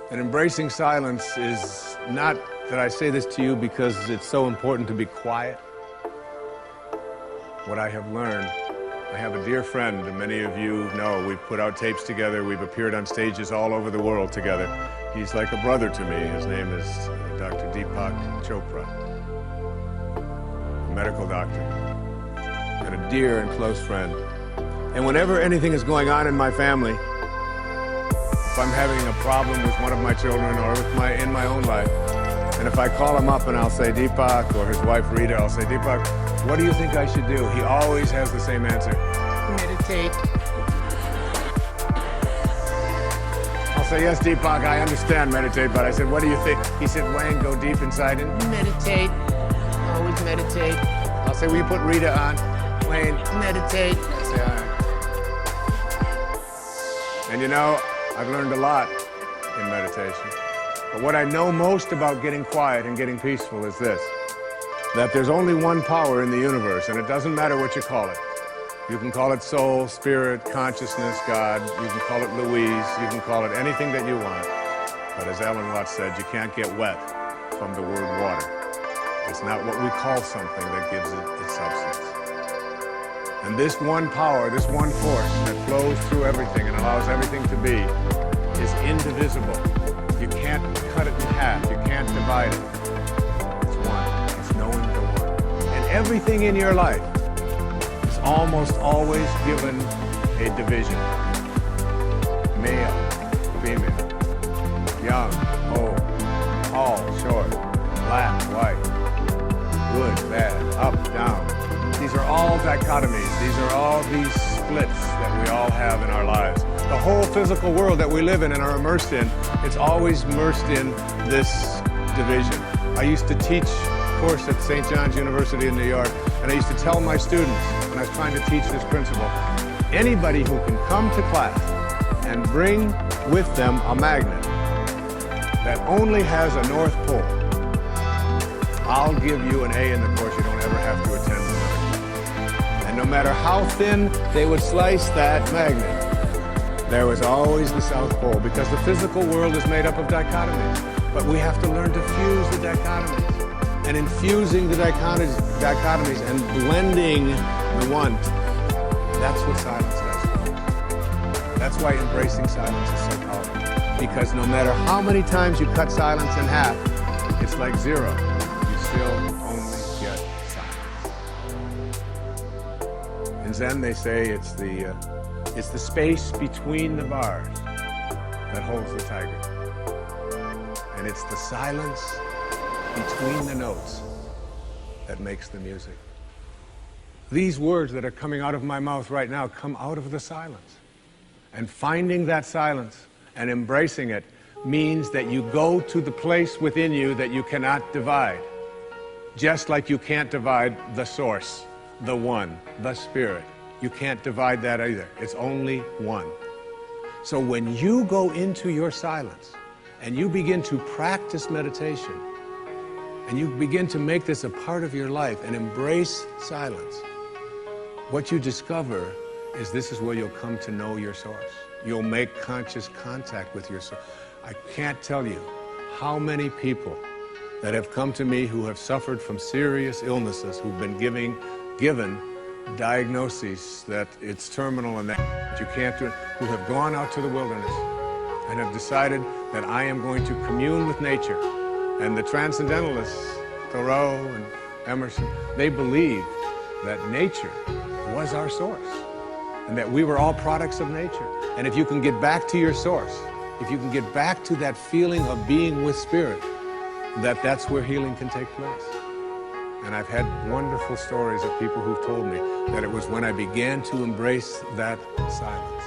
And embracing silence is not that I say this to you because it's so important to be quiet. What I have learned, I have a dear friend, and many of you know, we've put out tapes together, we've appeared on stages all over the world together. He's like a brother to me. His name is Dr. Deepak Chopra, a medical doctor, and a dear and close friend. And whenever anything is going on in my family, if I'm having a problem with one of my children or in my own life, and if I call him up and I'll say, Deepak, or his wife Rita, I'll say, Deepak, what do you think I should do? He always has the same answer. Meditate. I'll say, yes, Deepak, I understand meditate, but I said, what do you think? He said, Wayne, go deep inside and meditate. Always meditate. I'll say, will you put Rita on? Wayne, meditate. I say, all right. And you know, I've learned a lot in meditation. But what I know most about getting quiet and getting peaceful is this, that there's only one power in the universe, and it doesn't matter what you call it. You can call it soul, spirit, consciousness, God. You can call it Louise. You can call it anything that you want. But as Alan Watts said, you can't get wet from the word water. It's not what we call something that gives it its substance. And this one power, this one force that flows through everything and allows everything to be is indivisible. You can't cut it in half. You can't divide it. It's one. It's knowing the one. And everything in your life is almost always given a division. Male, female, young, old, tall, short, black, white, good, bad, up, down. These are all dichotomies. These are all these splits that we all have in our lives. The whole physical world that we live in and are immersed in, it's always immersed in this division. I used to teach a course at St. John's University in New York, and I used to tell my students, when I was trying to teach this principle, anybody who can come to class and bring with them a magnet that only has a North Pole, I'll give you an A in the course. You don't ever have to attend another. And no matter how thin they would slice that magnet, there was always the South Pole, because the physical world is made up of dichotomies. But we have to learn to fuse the dichotomies. And in fusing the dichotomies and blending the one, that's what silence does. That's why embracing silence is so powerful. Because no matter how many times you cut silence in half, it's like zero. You still only get silence. In Zen, they say it's the space between the bars that holds the tiger. And it's the silence between the notes that makes the music. These words that are coming out of my mouth right now come out of the silence. And finding that silence and embracing it means that you go to the place within you that you cannot divide. Just like you can't divide the source, the one, the spirit. You can't divide that either. It's only one. So when you go into your silence and you begin to practice meditation and you begin to make this a part of your life and embrace silence, what you discover is this is where you'll come to know your source. You'll make conscious contact with your source. I can't tell you how many people that have come to me who have suffered from serious illnesses, who've been given diagnoses that it's terminal and that you can't do it, who have gone out to the wilderness and have decided that I am going to commune with nature. And the transcendentalists, Thoreau and Emerson, they believe that nature was our source and that we were all products of nature. And if you can get back to your source, if you can get back to that feeling of being with spirit, that's where healing can take place. And I've had wonderful stories of people who've told me that it was when I began to embrace that silence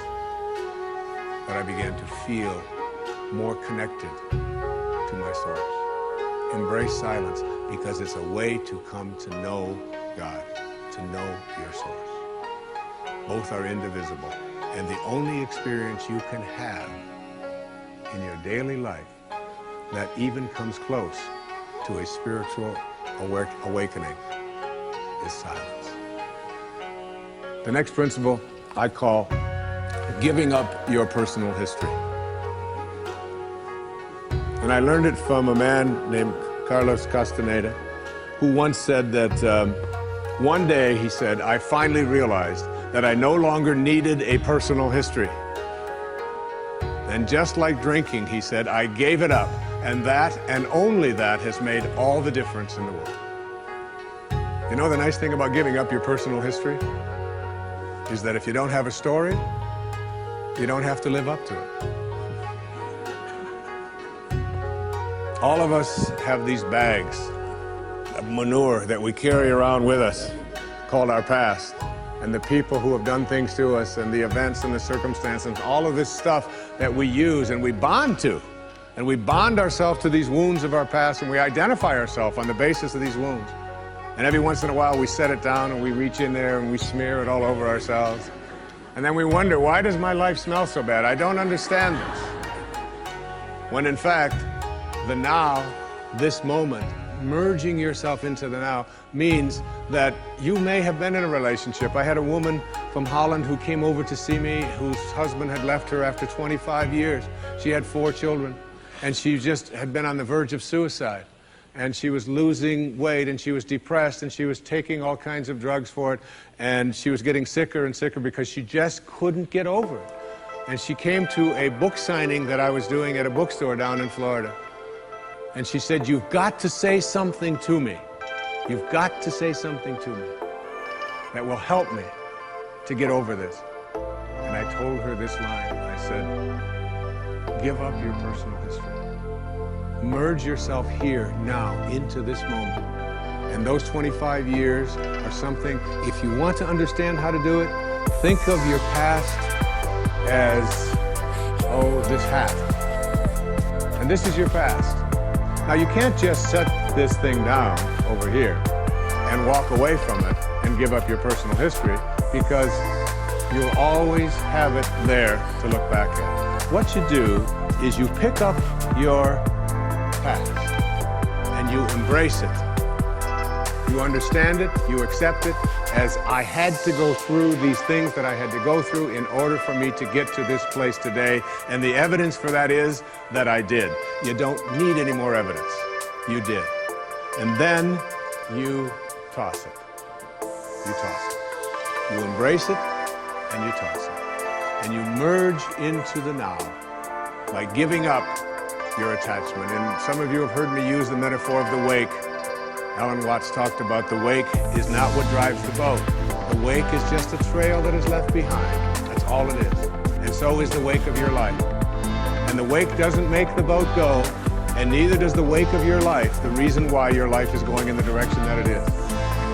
that I began to feel more connected to my source. Embrace silence because it's a way to come to know God, to know your source. Both are indivisible, and the only experience you can have in your daily life that even comes close to a spiritual awakening is silence. The next principle I call giving up your personal history. And I learned it from a man named Carlos Castaneda, who once said that one day, he said, I finally realized that I no longer needed a personal history. And just like drinking, he said, I gave it up. And that, and only that, has made all the difference in the world. You know the nice thing about giving up your personal history? Is that if you don't have a story, you don't have to live up to it. All of us have these bags of manure that we carry around with us, called our past, and the people who have done things to us, and the events and the circumstances, all of this stuff that we use and we bond to. And we bond ourselves to these wounds of our past, and we identify ourselves on the basis of these wounds. And every once in a while we set it down and we reach in there and we smear it all over ourselves. And then we wonder, why does my life smell so bad? I don't understand this. When in fact, the now, this moment, merging yourself into the now, means that you may have been in a relationship. I had a woman from Holland who came over to see me, whose husband had left her after 25 years. She had 4 children, and she just had been on the verge of suicide. And she was losing weight, and she was depressed, and she was taking all kinds of drugs for it, and she was getting sicker and sicker because she just couldn't get over it. And she came to a book signing that I was doing at a bookstore down in Florida. And she said, you've got to say something to me. You've got to say something to me that will help me to get over this. And I told her this line. I said, give up your personal history. Merge yourself here, now, into this moment. And those 25 years are something, if you want to understand how to do it, think of your past as, oh, this hat. And this is your past. Now, you can't just set this thing down over here and walk away from it and give up your personal history, because you'll always have it there to look back at. What you do is you pick up your past and you embrace it. You understand it, you accept it, as I had to go through these things that I had to go through in order for me to get to this place today. And the evidence for that is that I did. You don't need any more evidence. You did. And then you toss it. You toss it. You embrace it and you toss it. And you merge into the now by giving up your attachment. And some of you have heard me use the metaphor of the wake. Alan Watts talked about the wake is not what drives the boat. The wake is just a trail that is left behind. That's all it is. And so is the wake of your life. And the wake doesn't make the boat go, and neither does the wake of your life, the reason why your life is going in the direction that it is.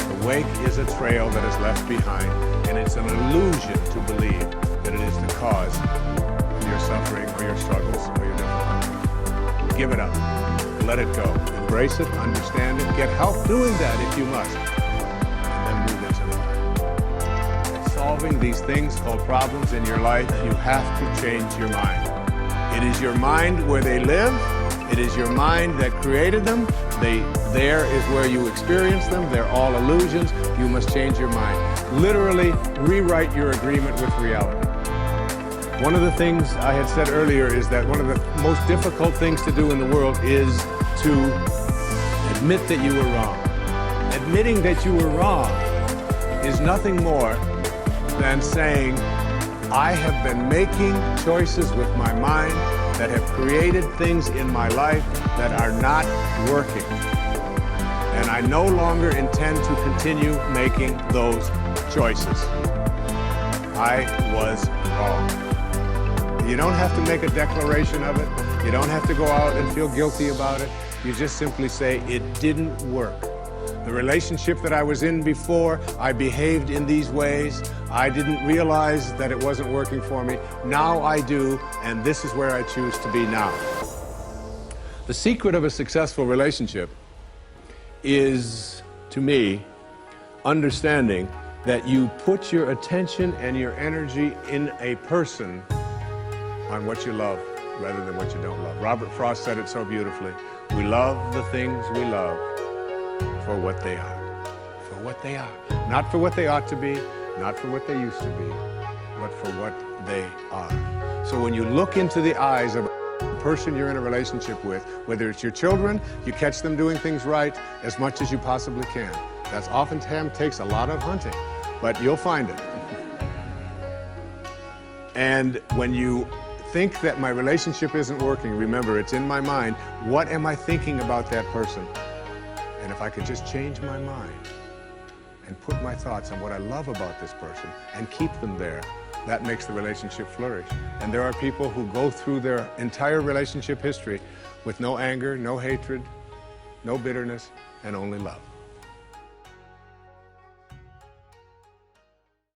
The wake is a trail that is left behind, and it's an illusion to believe that it is the cause of your suffering or your struggles or your difficulties. Give it up. Let it go. Embrace it, understand it, get help doing that if you must, and then move into the life. Solving these things called problems in your life, you have to change your mind. It is your mind where they live. It is your mind that created them. There is where you experience them. They're all illusions. You must change your mind. Literally rewrite your agreement with reality. One of the things I had said earlier is that one of the most difficult things to do in the world is to admit that you were wrong. Admitting that you were wrong is nothing more than saying, I have been making choices with my mind that have created things in my life that are not working. And I no longer intend to continue making those choices. I was wrong. You don't have to make a declaration of it. You don't have to go out and feel guilty about it. You just simply say, it didn't work. The relationship that I was in before, I behaved in these ways. I didn't realize that it wasn't working for me. Now I do, and this is where I choose to be now. The secret of a successful relationship is, to me, understanding that you put your attention and your energy in a person on what you love rather than what you don't love. Robert Frost said it so beautifully. We love the things we love for what they are. For what they are. Not for what they ought to be, not for what they used to be, but for what they are. So when you look into the eyes of a person you're in a relationship with. Whether it's your children, you catch them doing things right as much as you possibly can. That's oftentimes takes a lot of hunting, but you'll find it. And when you think that my relationship isn't working, remember, it's in my mind. What am I thinking about that person? And if I could just change my mind and put my thoughts on what I love about this person and keep them there, that makes the relationship flourish. And there are people who go through their entire relationship history with no anger, no hatred, no bitterness, and only love.